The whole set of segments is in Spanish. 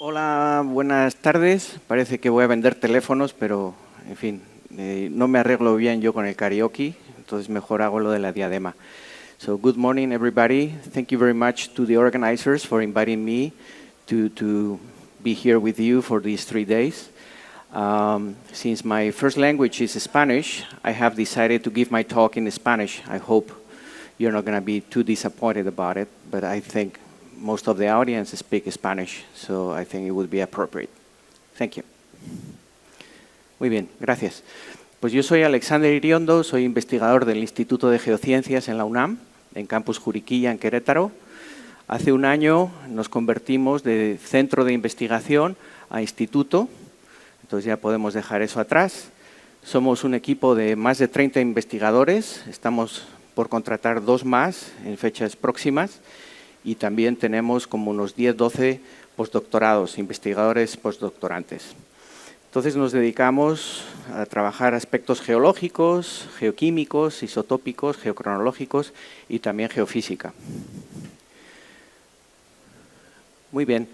Hola, buenas tardes. Parece que voy a vender teléfonos, pero, en fin, no me arreglo bien yo con el karaoke, entonces mejor hago lo de la diadema. So, good morning, everybody. Thank you very much to the organizers for inviting me to be here with you for these 3 days. Since my first language is Spanish, I have decided to give my talk in Spanish. I hope you're not going to be too disappointed about it, but I think most of the audience speak Spanish, so I think it would be appropriate. Thank you. Muy bien, gracias. Pues yo soy Alexander Iriondo, soy investigador del Instituto de Geociencias en la UNAM, en Campus Juriquilla, en Querétaro. Hace un año nos convertimos de centro de investigación a instituto, entonces ya podemos dejar eso atrás. Somos un equipo de más de 30 investigadores, estamos por contratar 2 más en fechas próximas, y también tenemos como unos 10-12 postdoctorados, investigadores postdoctorantes. Entonces nos dedicamos a trabajar aspectos geológicos, geoquímicos, isotópicos, geocronológicos y también geofísica. Muy bien,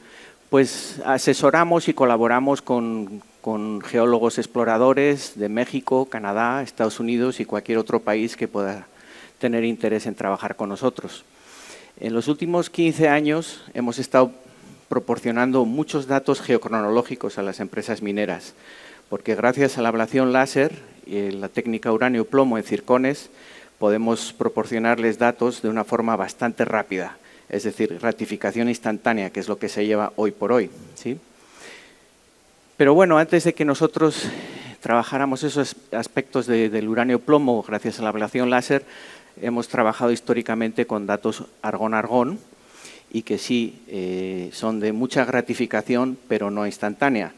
pues asesoramos y colaboramos con geólogos exploradores de México, Canadá, Estados Unidos y cualquier otro país que pueda tener interés en trabajar con nosotros. En los últimos 15 años hemos estado proporcionando muchos datos geocronológicos a las empresas mineras, porque gracias a la ablación láser y la técnica uranio-plomo en circones podemos proporcionarles datos de una forma bastante rápida, es decir, ratificación instantánea, que es lo que se lleva hoy por hoy, ¿sí? Pero bueno, antes de que nosotros trabajáramos esos aspectos del uranio-plomo gracias a la ablación láser, hemos trabajado históricamente con datos argón-argón y que sí son de mucha gratificación, pero no instantánea.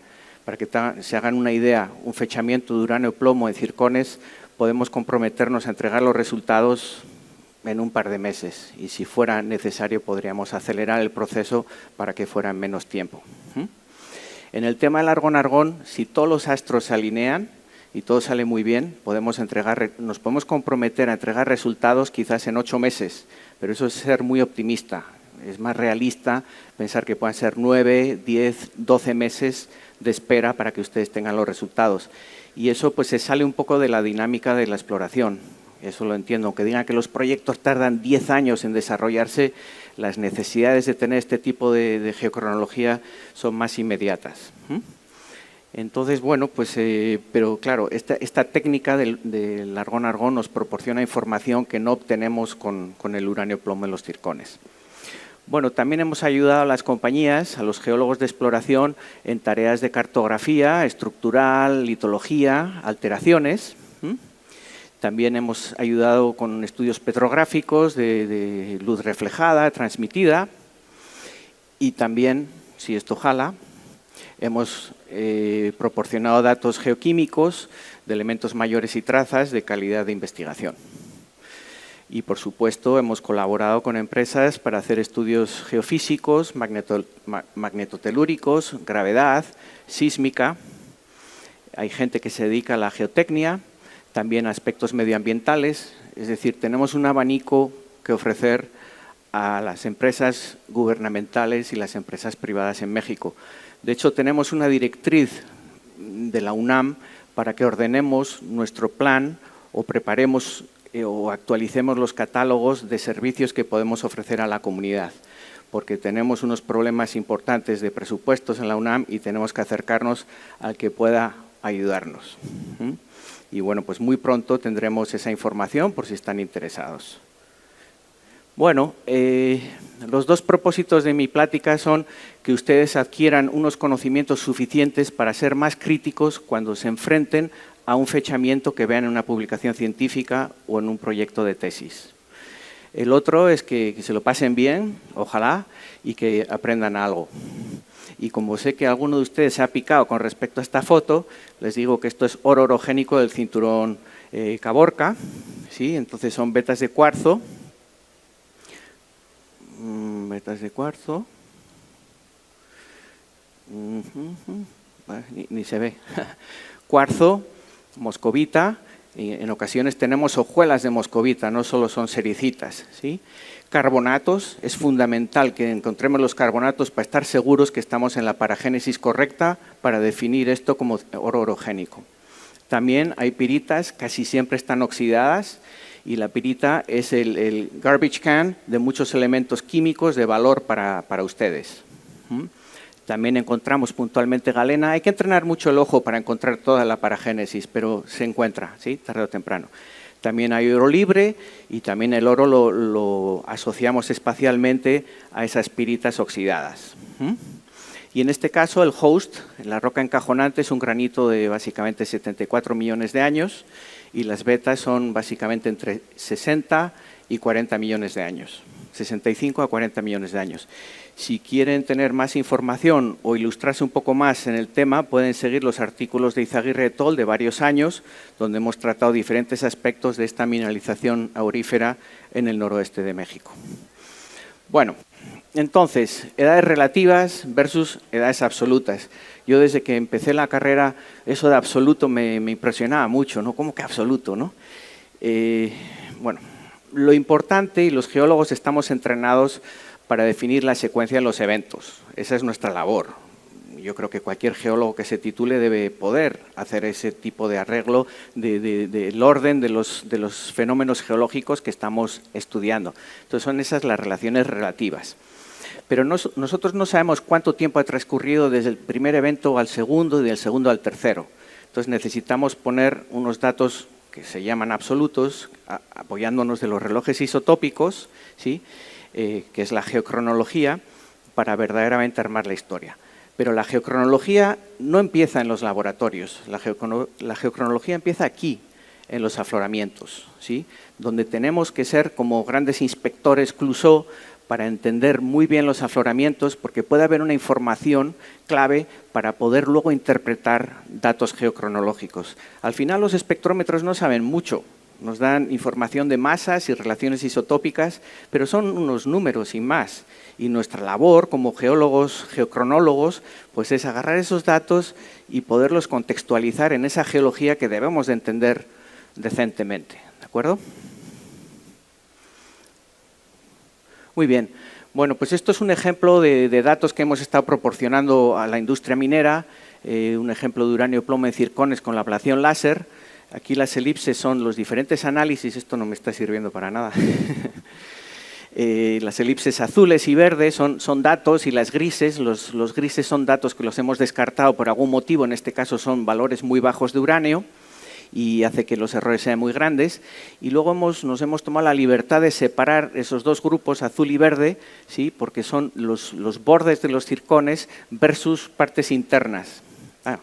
Para que se hagan una idea, un fechamiento de uranio-plomo en circones podemos comprometernos a entregar los resultados en un par de meses y si fuera necesario podríamos acelerar el proceso para que fuera en menos tiempo. En el tema del argón-argón, si todos los astros se alinean y todo sale muy bien, nos podemos comprometer a entregar resultados quizás en 8 meses, pero eso es ser muy optimista. Es más realista pensar que puedan ser 9, 10, 12 meses de espera para que ustedes tengan los resultados. Y eso pues se sale un poco de la dinámica de la exploración. Eso lo entiendo. Aunque digan que los proyectos tardan 10 años en desarrollarse, las necesidades de tener este tipo de geocronología son más inmediatas. Entonces, bueno, pues, pero claro, esta técnica del argón-argón nos proporciona información que no obtenemos con el uranio-plomo en los circones. Bueno, también hemos ayudado a las compañías, a los geólogos de exploración, en tareas de cartografía estructural, litología, alteraciones. También hemos ayudado con estudios petrográficos de luz reflejada, transmitida. Y también, si esto jala, hemos proporcionado datos geoquímicos de elementos mayores y trazas de calidad de investigación. Y, por supuesto, hemos colaborado con empresas para hacer estudios geofísicos, magnetotelúricos, gravedad, sísmica. Hay gente que se dedica a la geotecnia, también a aspectos medioambientales. Es decir, tenemos un abanico que ofrecer a las empresas gubernamentales y las empresas privadas en México. De hecho, tenemos una directriz de la UNAM para que ordenemos nuestro plan o preparemos o actualicemos los catálogos de servicios que podemos ofrecer a la comunidad, porque tenemos unos problemas importantes de presupuestos en la UNAM y tenemos que acercarnos al que pueda ayudarnos. Y bueno, pues muy pronto tendremos esa información por si están interesados. Bueno, los 2 propósitos de mi plática son que ustedes adquieran unos conocimientos suficientes para ser más críticos cuando se enfrenten a un fechamiento que vean en una publicación científica o en un proyecto de tesis. El otro es que se lo pasen bien, ojalá, y que aprendan algo. Y como sé que alguno de ustedes se ha picado con respecto a esta foto, les digo que esto es oro orogénico del cinturón Caborca, ¿sí? Entonces son vetas de cuarzo. Vetas de cuarzo. Ni se ve. Cuarzo, moscovita, Y en ocasiones tenemos hojuelas de moscovita, no solo son sericitas, ¿sí? Carbonatos, es fundamental que encontremos los carbonatos para estar seguros que estamos en la paragénesis correcta para definir esto como oro orogénico. También hay piritas, casi siempre están oxidadas, y la pirita es el garbage can de muchos elementos químicos de valor para ustedes. También encontramos puntualmente galena. Hay que entrenar mucho el ojo para encontrar toda la paragénesis, pero se encuentra, ¿sí? Tarde o temprano. También hay oro libre y también el oro lo asociamos espacialmente a esas piritas oxidadas. Y en este caso el host, la roca encajonante, es un granito de básicamente 74 millones de años y las vetas son básicamente entre 60 y 40 millones de años. 65 a 40 millones de años. Si quieren tener más información o ilustrarse un poco más en el tema, pueden seguir los artículos de Izaguirre et al. De varios años, donde hemos tratado diferentes aspectos de esta mineralización aurífera en el noroeste de México. Bueno, entonces, edades relativas versus edades absolutas. Yo desde que empecé la carrera, eso de absoluto me impresionaba mucho, ¿no? ¿Cómo que absoluto, no? Bueno, lo importante, y los geólogos estamos entrenados para definir la secuencia de los eventos. Esa es nuestra labor. Yo creo que cualquier geólogo que se titule debe poder hacer ese tipo de arreglo del orden de los fenómenos geológicos que estamos estudiando. Entonces, son esas las relaciones relativas. Pero nosotros no sabemos cuánto tiempo ha transcurrido desde el primer evento al segundo y del segundo al tercero. Entonces, necesitamos poner unos datos que se llaman absolutos, apoyándonos de los relojes isotópicos, ¿sí? Que es la geocronología, para verdaderamente armar la historia. Pero la geocronología no empieza en los laboratorios, la geocronología empieza aquí, en los afloramientos, ¿sí? Donde tenemos que ser como grandes inspectores Clouseau para entender muy bien los afloramientos, porque puede haber una información clave para poder luego interpretar datos geocronológicos. Al final los espectrómetros no saben mucho, nos dan información de masas y relaciones isotópicas, pero son unos números y más. Y nuestra labor como geólogos, geocronólogos, pues es agarrar esos datos y poderlos contextualizar en esa geología que debemos de entender decentemente. ¿De acuerdo? Muy bien. Bueno, pues esto es un ejemplo de datos que hemos estado proporcionando a la industria minera, un ejemplo de uranio plomo en circones con la ablación láser. Aquí las elipses son los diferentes análisis, esto no me está sirviendo para nada. Las elipses azules y verdes son datos y las grises, los grises son datos que los hemos descartado por algún motivo, en este caso son valores muy bajos de uranio y hace que los errores sean muy grandes. Y luego nos hemos tomado la libertad de separar esos dos grupos, azul y verde, ¿sí? Porque son los bordes de los circones versus partes internas.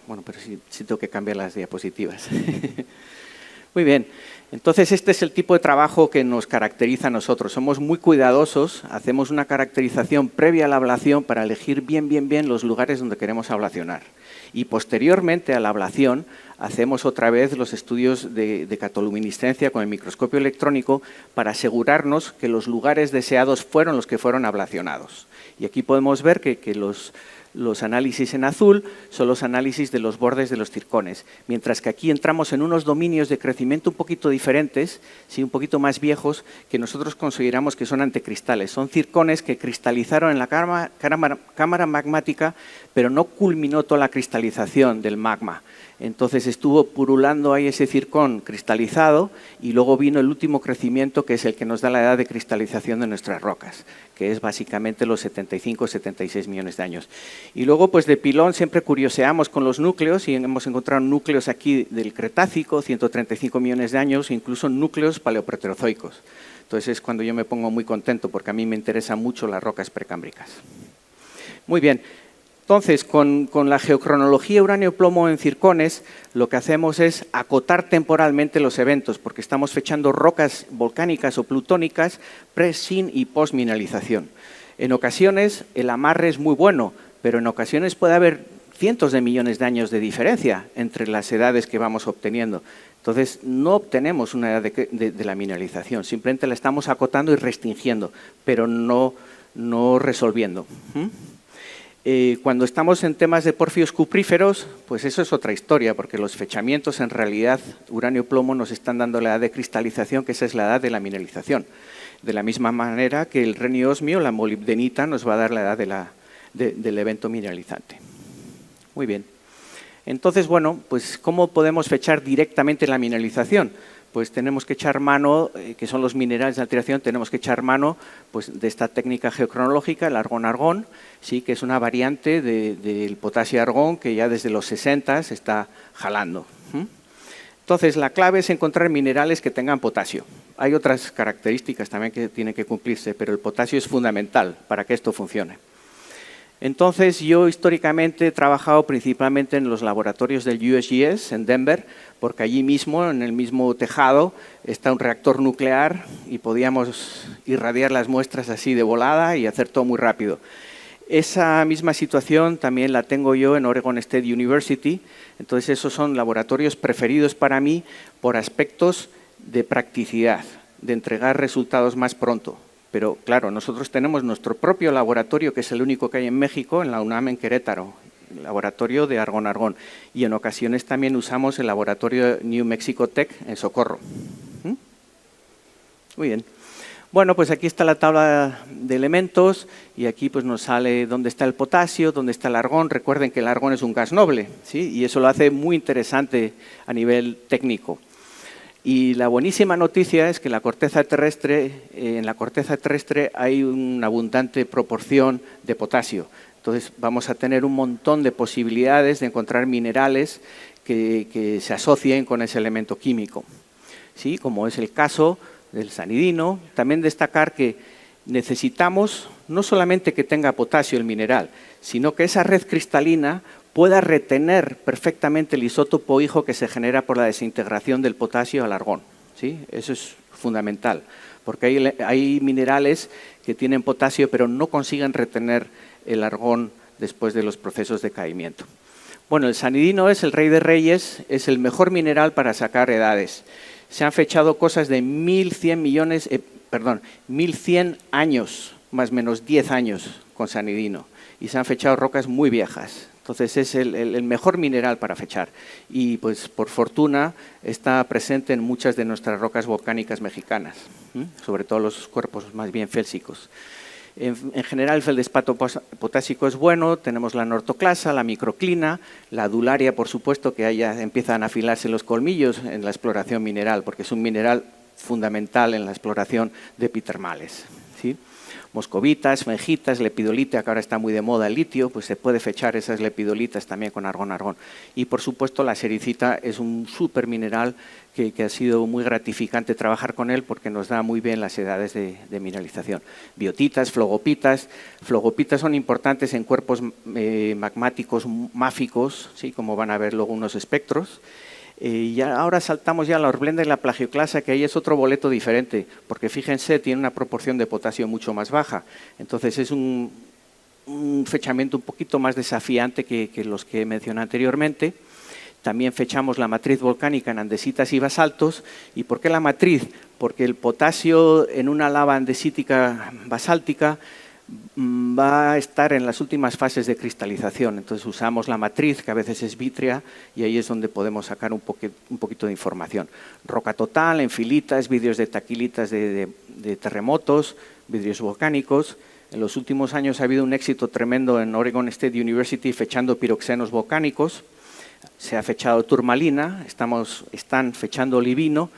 Bueno, pero sí tengo que cambiar las diapositivas. Muy bien. Entonces, este es el tipo de trabajo que nos caracteriza a nosotros. Somos muy cuidadosos, hacemos una caracterización previa a la ablación para elegir bien los lugares donde queremos ablacionar. Y posteriormente a la ablación, hacemos otra vez los estudios de catoluminiscencia con el microscopio electrónico para asegurarnos que los lugares deseados fueron los que fueron ablacionados. Y aquí podemos ver que los análisis en azul son los análisis de los bordes de los circones, mientras que aquí entramos en unos dominios de crecimiento un poquito diferentes, ¿sí? Un poquito más viejos, que nosotros consideramos que son antecristales. Son circones que cristalizaron en la cámara magmática, pero no culminó toda la cristalización del magma. Entonces estuvo purulando ahí ese circón cristalizado y luego vino el último crecimiento, que es el que nos da la edad de cristalización de nuestras rocas, que es básicamente los 75 o 76 millones de años. Y luego, pues de pilón, siempre curioseamos con los núcleos y hemos encontrado núcleos aquí del Cretácico, 135 millones de años, incluso núcleos paleoproterozoicos. Entonces es cuando yo me pongo muy contento, porque a mí me interesan mucho las rocas precámbricas. Muy bien. Entonces, con la geocronología uranio-plomo en circones, lo que hacemos es acotar temporalmente los eventos, porque estamos fechando rocas volcánicas o plutónicas pre-, sin y post-mineralización. En ocasiones el amarre es muy bueno, pero en ocasiones puede haber cientos de millones de años de diferencia entre las edades que vamos obteniendo. Entonces, no obtenemos una edad de la mineralización, simplemente la estamos acotando y restringiendo, pero no resolviendo. Cuando estamos en temas de porfios cupríferos, pues eso es otra historia, porque los fechamientos en realidad, uranio-plomo, nos están dando la edad de cristalización, que esa es la edad de la mineralización. De la misma manera que el renio-osmio, la molibdenita, nos va a dar la edad del evento mineralizante. Muy bien. Entonces, bueno, pues ¿cómo podemos fechar directamente la mineralización? Pues tenemos que echar mano, que son los minerales de alteración, tenemos que echar mano pues, de esta técnica geocronológica, el argón-argón, sí, que es una variante del potasio-argón que ya desde los 60 se está jalando. Entonces, la clave es encontrar minerales que tengan potasio. Hay otras características también que tienen que cumplirse, pero el potasio es fundamental para que esto funcione. Entonces, yo históricamente he trabajado principalmente en los laboratorios del USGS en Denver, porque allí mismo, en el mismo tejado, está un reactor nuclear y podíamos irradiar las muestras así de volada y hacer todo muy rápido. Esa misma situación también la tengo yo en Oregon State University, entonces esos son laboratorios preferidos para mí por aspectos de practicidad, de entregar resultados más pronto. Pero claro, nosotros tenemos nuestro propio laboratorio, que es el único que hay en México, en la UNAM en Querétaro, el laboratorio de argón-argón. Y en ocasiones también usamos el laboratorio New Mexico Tech en Socorro. Muy bien. Bueno, pues aquí está la tabla de elementos y aquí pues nos sale dónde está el potasio, dónde está el argón. Recuerden que el argón es un gas noble, ¿sí? Y eso lo hace muy interesante a nivel técnico. Y la buenísima noticia es que en la corteza terrestre hay una abundante proporción de potasio. Entonces vamos a tener un montón de posibilidades de encontrar minerales que se asocien con ese elemento químico, ¿sí? Como es el caso del sanidino. También destacar que necesitamos no solamente que tenga potasio el mineral, sino que esa red cristalina pueda retener perfectamente el isótopo hijo que se genera por la desintegración del potasio al argón, ¿sí? Eso es fundamental, porque hay minerales que tienen potasio pero no consiguen retener el argón después de los procesos de caimiento. Bueno, el sanidino es el rey de reyes, es el mejor mineral para sacar edades. Se han fechado cosas de 1100 años, más o menos 10 años con sanidino, y se han fechado rocas muy viejas. Entonces es el mejor mineral para fechar y pues por fortuna está presente en muchas de nuestras rocas volcánicas mexicanas, sobre todo los cuerpos más bien félsicos. En general el feldespato potásico es bueno, tenemos la nortoclasa, la microclina, la adularia por supuesto que ahí ya empiezan a afilarse los colmillos en la exploración mineral porque es un mineral fundamental en la exploración de epitermales, ¿sí? Moscovitas, fenjitas, lepidolita, que ahora está muy de moda el litio, pues se puede fechar esas lepidolitas también con argón-argón. Y por supuesto la sericita es un súper mineral que ha sido muy gratificante trabajar con él porque nos da muy bien las edades de mineralización. Biotitas, flogopitas. Flogopitas son importantes en cuerpos magmáticos máficos, ¿sí? Como van a ver luego unos espectros. Y ahora saltamos ya a la horblenda y la plagioclasa, que ahí es otro boleto diferente, porque fíjense, tiene una proporción de potasio mucho más baja. Entonces es un fechamiento un poquito más desafiante que los que mencioné anteriormente. También fechamos la matriz volcánica en andesitas y basaltos. ¿Y por qué la matriz? Porque el potasio en una lava andesítica basáltica va a estar en las últimas fases de cristalización, entonces usamos la matriz, que a veces es vítrea, y ahí es donde podemos sacar un poquito de información. Roca total, enfilitas, vidrios de taquilitas de terremotos, vidrios volcánicos. En los últimos años ha habido un éxito tremendo en Oregon State University fechando piroxenos volcánicos, se ha fechado turmalina, están fechando olivino,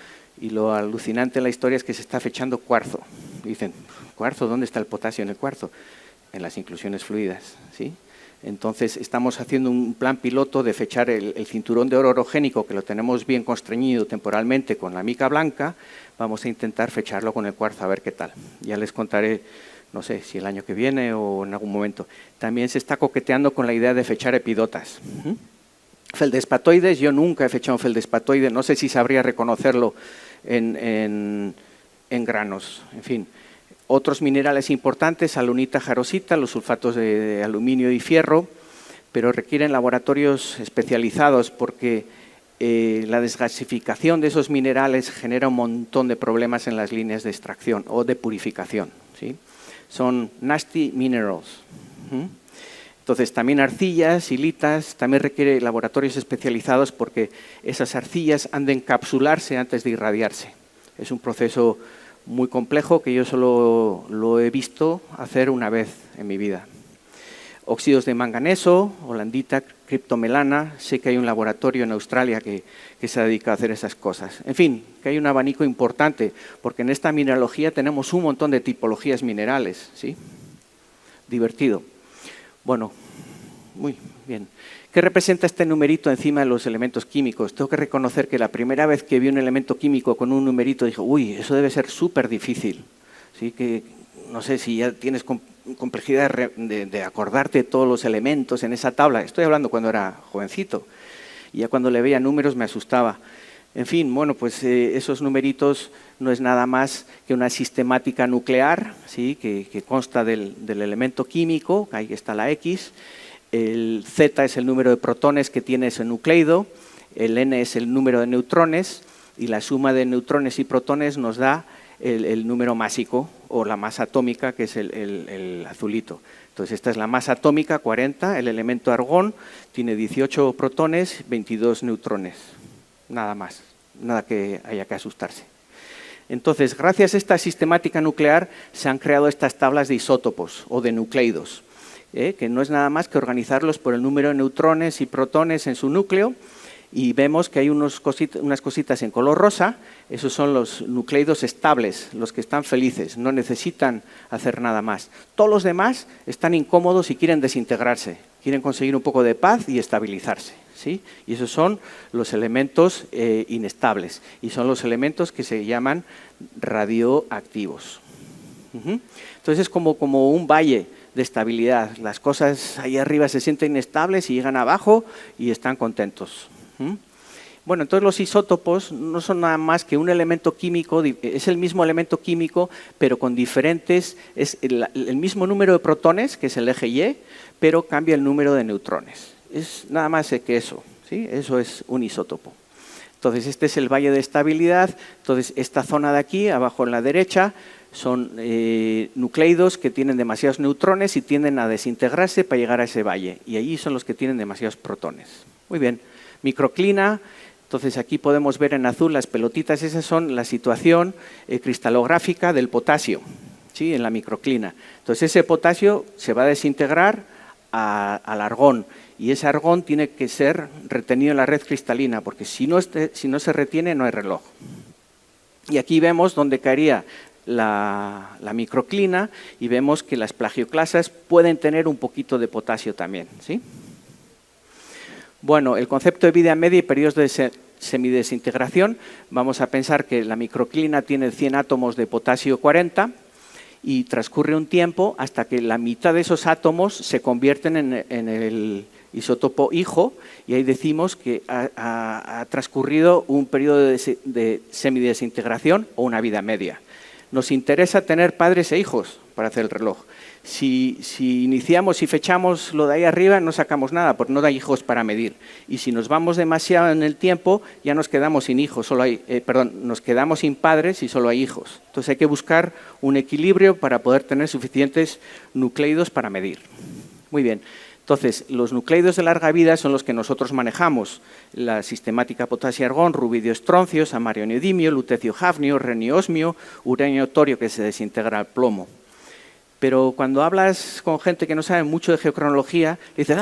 y lo alucinante en la historia es que se está fechando cuarzo. Dicen, ¿cuarzo? ¿Dónde está el potasio en el cuarzo? En las inclusiones fluidas, ¿sí? Entonces, estamos haciendo un plan piloto de fechar el cinturón de oro orogénico, que lo tenemos bien constreñido temporalmente con la mica blanca. Vamos a intentar fecharlo con el cuarzo, a ver qué tal. Ya les contaré, no sé, si el año que viene o en algún momento. También se está coqueteando con la idea de fechar epidotas. Feldespatoides, yo nunca he fechado un feldespatoide, no sé si sabría reconocerlo en granos, en fin. Otros minerales importantes, alunita, jarosita, los sulfatos de aluminio y fierro, pero requieren laboratorios especializados porque la desgasificación de esos minerales genera un montón de problemas en las líneas de extracción o de purificación, ¿sí? Son nasty minerals. Entonces, también arcillas, silitas, también requiere laboratorios especializados porque esas arcillas han de encapsularse antes de irradiarse. Es un proceso muy complejo que yo solo lo he visto hacer una vez en mi vida. Óxidos de manganeso, holandita, criptomelana, sé que hay un laboratorio en Australia que se dedica a hacer esas cosas. En fin, que hay un abanico importante, porque en esta mineralogía tenemos un montón de tipologías minerales, ¿sí? Divertido. Bueno, muy bien. ¿Qué representa este numerito encima de los elementos químicos? Tengo que reconocer que la primera vez que vi un elemento químico con un numerito dije, uy, eso debe ser súper difícil. ¿Sí? Que, no sé si ya tienes complejidad de acordarte de todos los elementos en esa tabla. Estoy hablando cuando era jovencito. Y ya cuando le veía números me asustaba. En fin, bueno, pues esos numeritos no es nada más que una sistemática nuclear, ¿sí? que consta del elemento químico, ahí está la X, el Z es el número de protones que tiene ese nucleido, el N es el número de neutrones y la suma de neutrones y protones nos da el número másico o la masa atómica, que es el azulito. Entonces, esta es la masa atómica, 40, el elemento argón tiene 18 protones, 22 neutrones, nada más, nada que haya que asustarse. Entonces, gracias a esta sistemática nuclear se han creado estas tablas de isótopos o de nucleidos, que no es nada más que organizarlos por el número de neutrones y protones en su núcleo, y vemos que hay unas cositas en color rosa, esos son los nucleidos estables, los que están felices, no necesitan hacer nada más. Todos los demás están incómodos y quieren desintegrarse, quieren conseguir un poco de paz y estabilizarse, ¿sí? Y esos son los elementos inestables, y son los elementos que se llaman radioactivos. Entonces es como un valle de estabilidad, las cosas ahí arriba se sienten inestables y llegan abajo y están contentos. Bueno, entonces los isótopos no son nada más que un elemento químico, es el mismo elemento químico, pero con diferentes, es el mismo número de protones, que es el eje Y, pero cambia el número de neutrones. Es nada más que eso, ¿sí? Eso es un isótopo. Entonces, este es el valle de estabilidad. Entonces, esta zona de aquí, abajo en la derecha, son nucleidos que tienen demasiados neutrones y tienden a desintegrarse para llegar a ese valle. Y allí son los que tienen demasiados protones. Muy bien. Microclina. Entonces, aquí podemos ver en azul las pelotitas. Esas son la situación cristalográfica del potasio, ¿sí? En la microclina. Entonces, ese potasio se va a desintegrar al argón. Y ese argón tiene que ser retenido en la red cristalina, porque si no se retiene, no hay reloj. Y aquí vemos dónde caería la microclina y vemos que las plagioclasas pueden tener un poquito de potasio también, ¿sí? Bueno, el concepto de vida media y periodos de semidesintegración, vamos a pensar que la microclina tiene 100 átomos de potasio 40 y transcurre un tiempo hasta que la mitad de esos átomos se convierten en el isótopo hijo, y ahí decimos que ha transcurrido un periodo de semidesintegración o una vida media. Nos interesa tener padres e hijos para hacer el reloj. Si iniciamos y fechamos lo de ahí arriba, no sacamos nada, porque no da hijos para medir. Y si nos vamos demasiado en el tiempo, ya nos quedamos sin hijos, nos quedamos sin padres y solo hay hijos. Entonces hay que buscar un equilibrio para poder tener suficientes nucleidos para medir. Muy bien. Entonces, los nucleidos de larga vida son los que nosotros manejamos. La sistemática potasio-argón, rubidio-estroncio, samario-neodimio, lutecio-hafnio, renio-osmio, uranio-torio, que se desintegra al plomo. Pero cuando hablas con gente que no sabe mucho de geocronología, dices,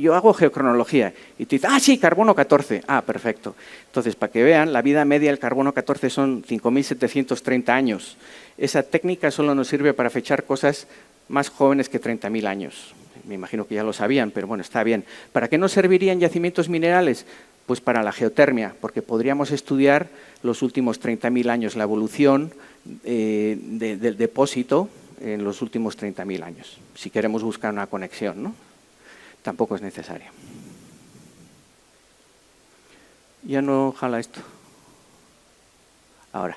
yo hago geocronología. Y tú dices, sí, carbono 14. Perfecto. Entonces, para que vean, la vida media del carbono 14 son 5.730 años. Esa técnica solo nos sirve para fechar cosas más jóvenes que 30.000 años. Me imagino que ya lo sabían, pero bueno, está bien. ¿Para qué nos servirían yacimientos minerales? Pues para la geotermia, porque podríamos estudiar los últimos 30.000 años, la evolución del depósito en los últimos 30.000 años, si queremos buscar una conexión, ¿no? Tampoco es necesario. Ya no jala esto. Ahora.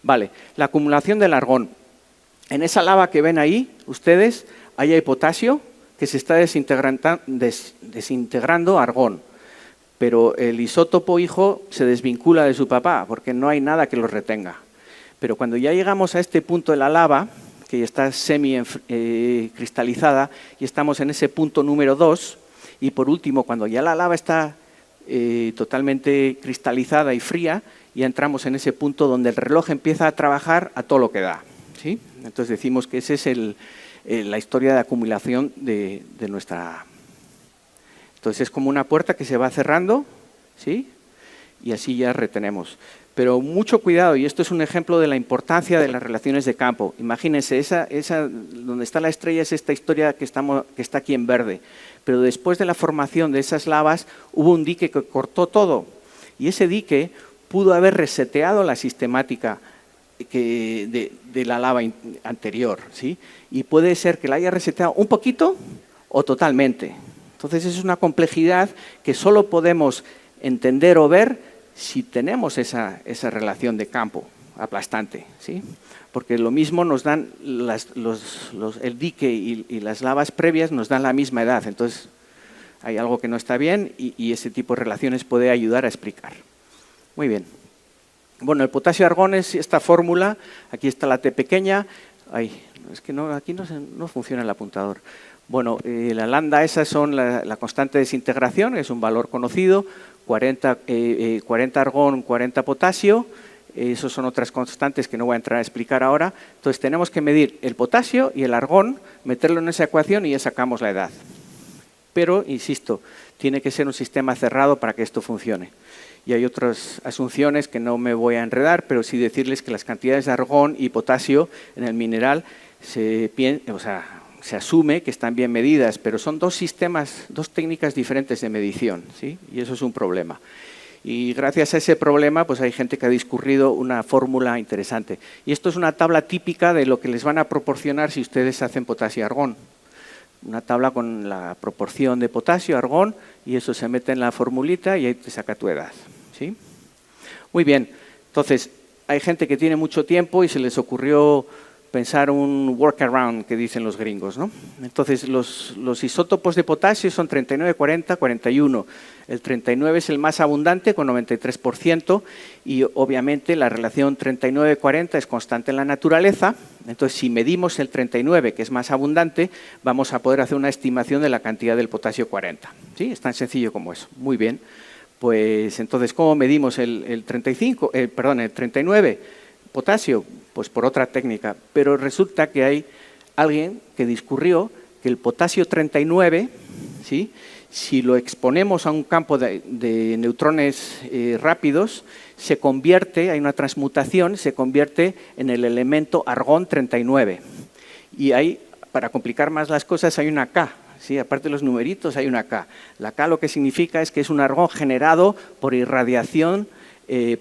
Vale, la acumulación del argón. En esa lava que ven ahí, ustedes, ahí hay potasio que se está desintegrando argón, pero el isótopo hijo se desvincula de su papá porque no hay nada que lo retenga. Pero cuando ya llegamos a este punto de la lava, que está cristalizada y estamos en ese punto número 2. Y por último, cuando ya la lava está totalmente cristalizada y fría, ya entramos en ese punto donde el reloj empieza a trabajar a todo lo que da, ¿sí? Entonces decimos que esa es la historia de acumulación de nuestra... Entonces es como una puerta que se va cerrando, ¿sí? Y así ya retenemos. Pero mucho cuidado, y esto es un ejemplo de la importancia de las relaciones de campo. Imagínense, donde está la estrella es esta historia que está aquí en verde. Pero después de la formación de esas lavas hubo un dique que cortó todo. Y ese dique pudo haber reseteado la sistemática de la lava anterior, ¿sí? Y puede ser que la haya reseteado un poquito o totalmente. Entonces es una complejidad que solo podemos entender o ver si tenemos esa relación de campo aplastante, ¿sí? Porque lo mismo nos dan el dique y las lavas previas nos dan la misma edad. Entonces hay algo que no está bien y ese tipo de relaciones puede ayudar a explicar. Muy bien. Bueno, el potasio-argón es esta fórmula. Aquí está la T pequeña. Ay, es que aquí no funciona el apuntador. Bueno, la lambda, esas son la constante de desintegración, es un valor conocido, 40 argón, 40 potasio, esos son otras constantes que no voy a entrar a explicar ahora. Entonces tenemos que medir el potasio y el argón, meterlo en esa ecuación y ya sacamos la edad. Pero, insisto, tiene que ser un sistema cerrado para que esto funcione. Y hay otras asunciones que no me voy a enredar, pero sí decirles que las cantidades de argón y potasio en el mineral se asume que están bien medidas, pero son dos técnicas diferentes de medición, ¿sí? Y eso es un problema. Y gracias a ese problema, pues hay gente que ha discurrido una fórmula interesante. Y esto es una tabla típica de lo que les van a proporcionar si ustedes hacen potasio-argón. Una tabla con la proporción de potasio, argón, y eso se mete en la formulita y ahí te saca tu edad, ¿sí? Muy bien, entonces hay gente que tiene mucho tiempo y se les ocurrió pensar un workaround que dicen los gringos, ¿no? Entonces los isótopos de potasio son 39, 40, 41. El 39 es el más abundante con 93% y obviamente la relación 39-40 es constante en la naturaleza. Entonces si medimos el 39, que es más abundante, vamos a poder hacer una estimación de la cantidad del potasio 40. ¿Sí? Es tan sencillo como eso. Muy bien. Pues entonces, ¿cómo medimos el 39? Potasio, pues por otra técnica, pero resulta que hay alguien que discurrió que el potasio 39, ¿sí? Si lo exponemos a un campo de neutrones rápidos, se convierte, hay una transmutación, se convierte en el elemento argón 39. Y ahí, para complicar más las cosas, hay una K, ¿sí? Aparte de los numeritos hay una K. La K lo que significa es que es un argón generado por irradiación,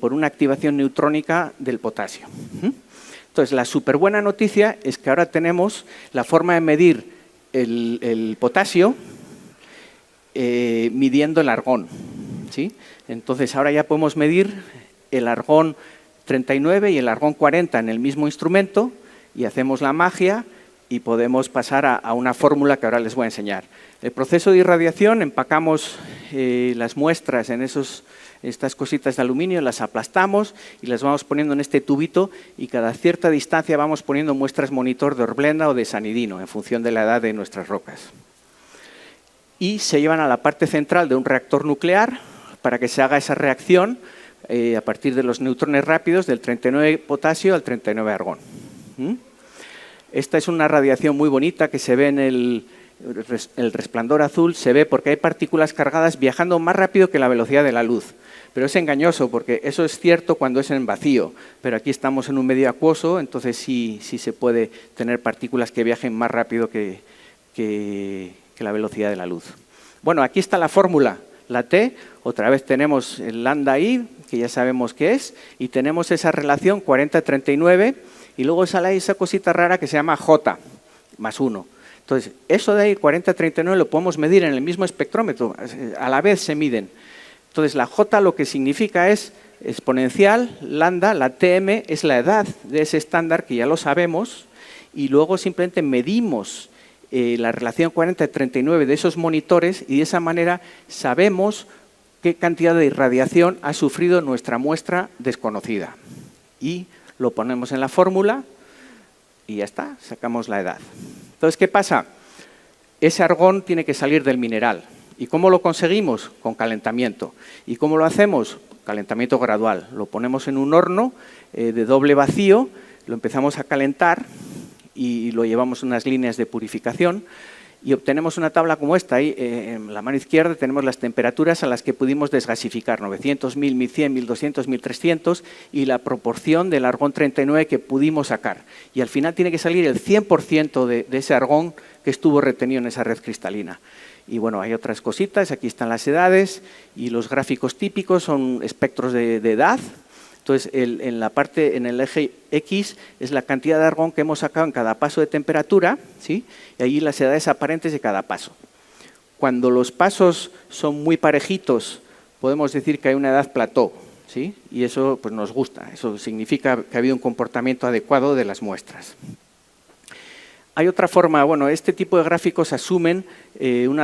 por una activación neutrónica del potasio. Entonces, la súper buena noticia es que ahora tenemos la forma de medir el potasio midiendo el argón, ¿sí? Entonces, ahora ya podemos medir el argón 39 y el argón 40 en el mismo instrumento y hacemos la magia y podemos pasar a una fórmula que ahora les voy a enseñar. El proceso de irradiación, empacamos las muestras en estas cositas de aluminio, las aplastamos y las vamos poniendo en este tubito y cada cierta distancia vamos poniendo muestras monitor de horblenda o de sanidino en función de la edad de nuestras rocas. Y se llevan a la parte central de un reactor nuclear para que se haga esa reacción a partir de los neutrones rápidos del 39 potasio al 39 argón. Esta es una radiación muy bonita que se ve en el resplandor azul, se ve porque hay partículas cargadas viajando más rápido que la velocidad de la luz. Pero es engañoso porque eso es cierto cuando es en vacío, pero aquí estamos en un medio acuoso, entonces sí se puede tener partículas que viajen más rápido que la velocidad de la luz. Bueno, aquí está la fórmula, la T, otra vez tenemos el lambda I, que ya sabemos qué es, y tenemos esa relación 40-39, y luego sale esa cosita rara que se llama J, más 1. Entonces, eso de ahí, 40-39, lo podemos medir en el mismo espectrómetro, a la vez se miden. Entonces, la J lo que significa es exponencial, lambda, la TM es la edad de ese estándar, que ya lo sabemos, y luego simplemente medimos la relación 40-39 de esos monitores y de esa manera sabemos qué cantidad de irradiación ha sufrido nuestra muestra desconocida. Y lo ponemos en la fórmula y ya está, sacamos la edad. Entonces, ¿qué pasa? Ese argón tiene que salir del mineral. ¿Y cómo lo conseguimos? Con calentamiento. ¿Y cómo lo hacemos? Calentamiento gradual. Lo ponemos en un horno de doble vacío, lo empezamos a calentar y lo llevamos unas líneas de purificación y obtenemos una tabla como esta. Ahí en la mano izquierda tenemos las temperaturas a las que pudimos desgasificar, 900, 1000, 1100, 1200, 1300 y la proporción del argón 39 que pudimos sacar. Y al final tiene que salir el 100% de ese argón que estuvo retenido en esa red cristalina. Y bueno, hay otras cositas, aquí están las edades y los gráficos típicos son espectros de edad. Entonces, en el eje X es la cantidad de argón que hemos sacado en cada paso de temperatura, ¿sí? Y ahí las edades aparentes de cada paso. Cuando los pasos son muy parejitos, podemos decir que hay una edad plató, ¿sí? Y eso pues, nos gusta, eso significa que ha habido un comportamiento adecuado de las muestras. Hay otra forma, bueno, este tipo de gráficos asumen un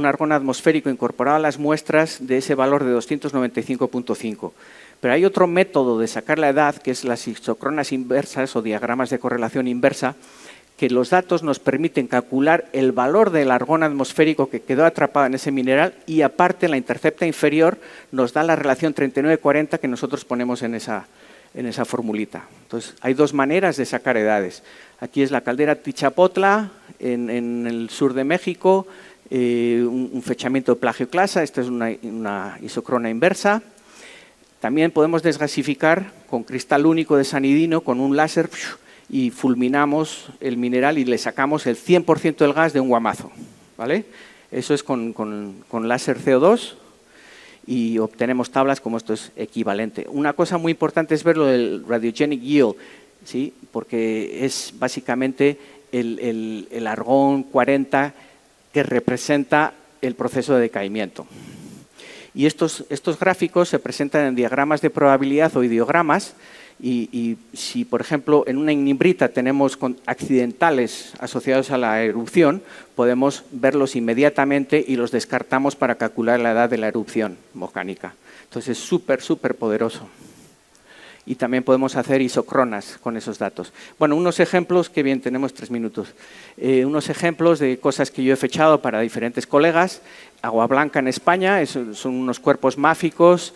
argón atmosférico incorporado a las muestras de ese valor de 295.5. Pero hay otro método de sacar la edad, que es las isocronas inversas o diagramas de correlación inversa, que los datos nos permiten calcular el valor del argón atmosférico que quedó atrapado en ese mineral y aparte la intercepta inferior nos da la relación 39-40 que nosotros ponemos en esa formulita. Entonces, hay dos maneras de sacar edades. Aquí es la caldera Tichapotla, en el sur de México, un fechamiento de plagioclasa, esta es una isocrona inversa. También podemos desgasificar con cristal único de sanidino, con un láser, y fulminamos el mineral y le sacamos el 100% del gas de un guamazo, ¿vale? Eso es con láser CO2 y obtenemos tablas como esto es equivalente. Una cosa muy importante es ver lo del radiogenic yield, ¿sí? Porque es básicamente el argón 40 que representa el proceso de decaimiento. Y estos gráficos se presentan en diagramas de probabilidad o ideogramas y si, por ejemplo, en una ignimbrita tenemos accidentales asociados a la erupción, podemos verlos inmediatamente y los descartamos para calcular la edad de la erupción volcánica. Entonces, es súper, súper poderoso. Y también podemos hacer isocronas con esos datos. Bueno, unos ejemplos, que bien, tenemos 3 minutos. Unos ejemplos de cosas que yo he fechado para diferentes colegas. Agua Blanca en España, son unos cuerpos máficos,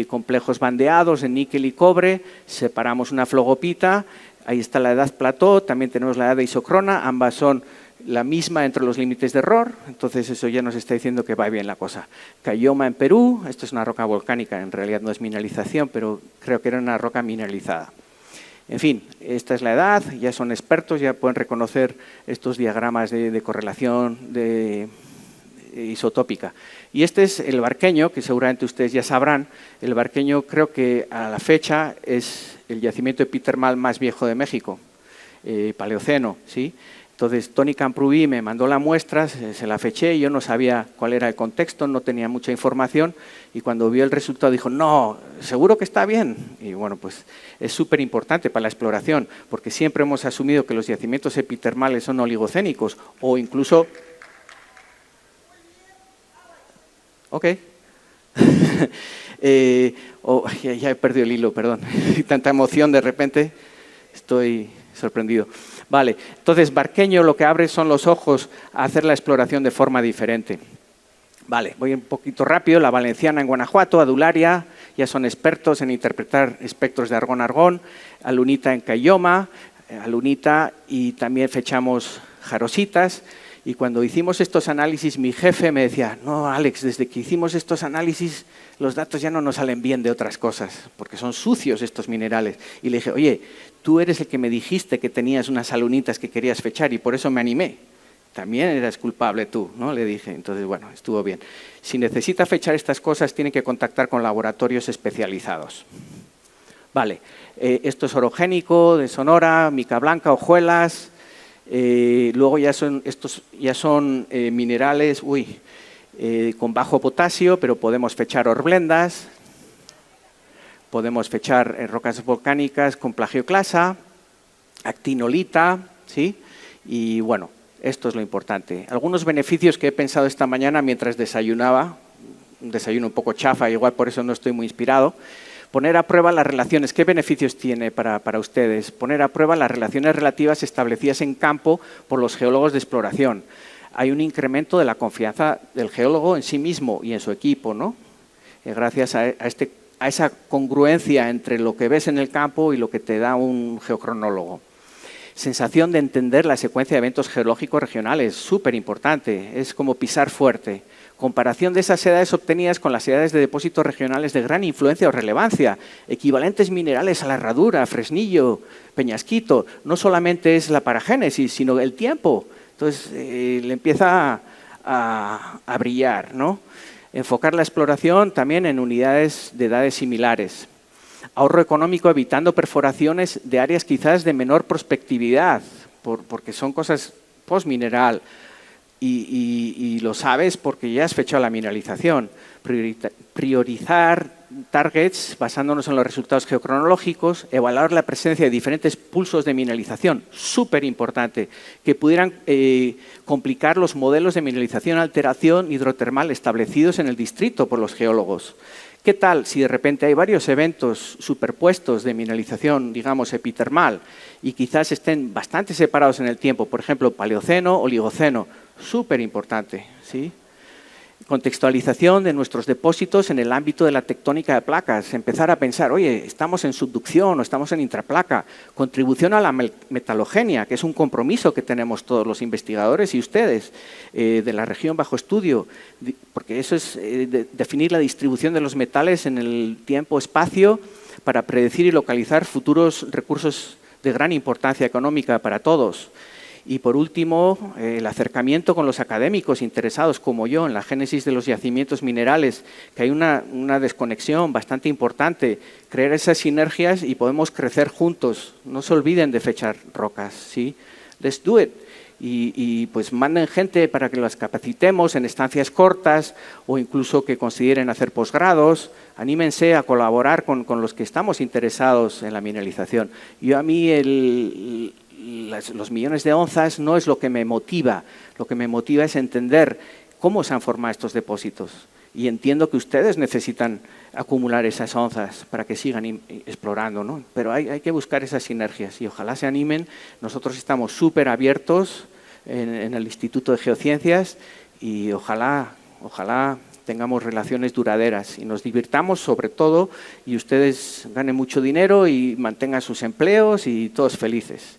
complejos bandeados en níquel y cobre. Separamos una flogopita, ahí está la edad plató, también tenemos la edad de isocrona, ambas son la misma entre los límites de error, entonces eso ya nos está diciendo que va bien la cosa. Cayoma en Perú, esto es una roca volcánica, en realidad no es mineralización, pero creo que era una roca mineralizada. En fin, esta es la edad, ya son expertos, ya pueden reconocer estos diagramas de correlación isotópica. Y este es el Barqueño, que seguramente ustedes ya sabrán. El Barqueño creo que a la fecha es el yacimiento epitermal más viejo de México, paleoceno, ¿sí? Entonces, Tony Camprubí me mandó la muestra, se la feché, yo no sabía cuál era el contexto, no tenía mucha información y cuando vio el resultado dijo, no, seguro que está bien. Y bueno, pues es súper importante para la exploración, porque siempre hemos asumido que los yacimientos epitermales son oligocénicos o incluso... Ok. Ya he perdido el hilo, perdón. Tanta emoción de repente, estoy sorprendido. Vale, entonces Barqueño lo que abre son los ojos a hacer la exploración de forma diferente. Vale, voy un poquito rápido. La Valenciana en Guanajuato, Adularia, ya son expertos en interpretar espectros de argón-argón. Alunita en Cayoma, Alunita, y también fechamos jarositas. Y cuando hicimos estos análisis, mi jefe me decía, no, Alex, desde que hicimos estos análisis, los datos ya no nos salen bien de otras cosas, porque son sucios estos minerales. Y le dije, oye, tú eres el que me dijiste que tenías unas alunitas que querías fechar y por eso me animé. También eras culpable tú, ¿no? Le dije. Entonces, bueno, estuvo bien. Si necesita fechar estas cosas, tiene que contactar con laboratorios especializados. Vale, esto es orogénico, de Sonora, mica blanca, hojuelas. Luego estos ya son minerales con bajo potasio, pero podemos fechar horblendas, podemos fechar rocas volcánicas con plagioclasa, actinolita, ¿sí? Y bueno, esto es lo importante. Algunos beneficios que he pensado esta mañana mientras desayunaba, un desayuno un poco chafa, igual por eso no estoy muy inspirado. Poner a prueba las relaciones. ¿Qué beneficios tiene para ustedes? Poner a prueba las relaciones relativas establecidas en campo por los geólogos de exploración. Hay un incremento de la confianza del geólogo en sí mismo y en su equipo, ¿no? Gracias a esa congruencia entre lo que ves en el campo y lo que te da un geocronólogo. Sensación de entender la secuencia de eventos geológicos regionales, súper importante, es como pisar fuerte. Comparación de esas edades obtenidas con las edades de depósitos regionales de gran influencia o relevancia, equivalentes minerales a la Herradura, Fresnillo, Peñasquito. No solamente es la paragénesis, sino el tiempo. Entonces, le empieza a brillar, ¿no? Enfocar la exploración también en unidades de edades similares. Ahorro económico evitando perforaciones de áreas quizás de menor prospectividad, porque son cosas post-mineral. Y lo sabes porque ya has fechado la mineralización. Priorizar targets basándonos en los resultados geocronológicos, evaluar la presencia de diferentes pulsos de mineralización, súper importante, que pudieran complicar los modelos de mineralización alteración hidrotermal establecidos en el distrito por los geólogos. ¿Qué tal si de repente hay varios eventos superpuestos de mineralización, digamos, epitermal, y quizás estén bastante separados en el tiempo, por ejemplo, Paleoceno, Oligoceno? Súper importante, ¿sí? Contextualización de nuestros depósitos en el ámbito de la tectónica de placas. Empezar a pensar, oye, estamos en subducción o estamos en intraplaca. Contribución a la metalogenia, que es un compromiso que tenemos todos los investigadores y ustedes de la región bajo estudio, porque eso es definir la distribución de los metales en el tiempo-espacio para predecir y localizar futuros recursos de gran importancia económica para todos. Y por último, el acercamiento con los académicos interesados como yo en la génesis de los yacimientos minerales, que hay una desconexión bastante importante, crear esas sinergias y podemos crecer juntos. No se olviden de fechar rocas, ¿sí? Let's do it. Y pues manden gente para que las capacitemos en estancias cortas o incluso que consideren hacer posgrados. Anímense a colaborar con los que estamos interesados en la mineralización. Yo a mí los millones de onzas no es lo que me motiva es entender cómo se han formado estos depósitos y entiendo que ustedes necesitan acumular esas onzas para que sigan explorando, ¿no? Pero hay que buscar esas sinergias y ojalá se animen. Nosotros estamos súper abiertos en el Instituto de Geociencias y ojalá tengamos relaciones duraderas y nos divirtamos sobre todo y ustedes ganen mucho dinero y mantengan sus empleos y todos felices.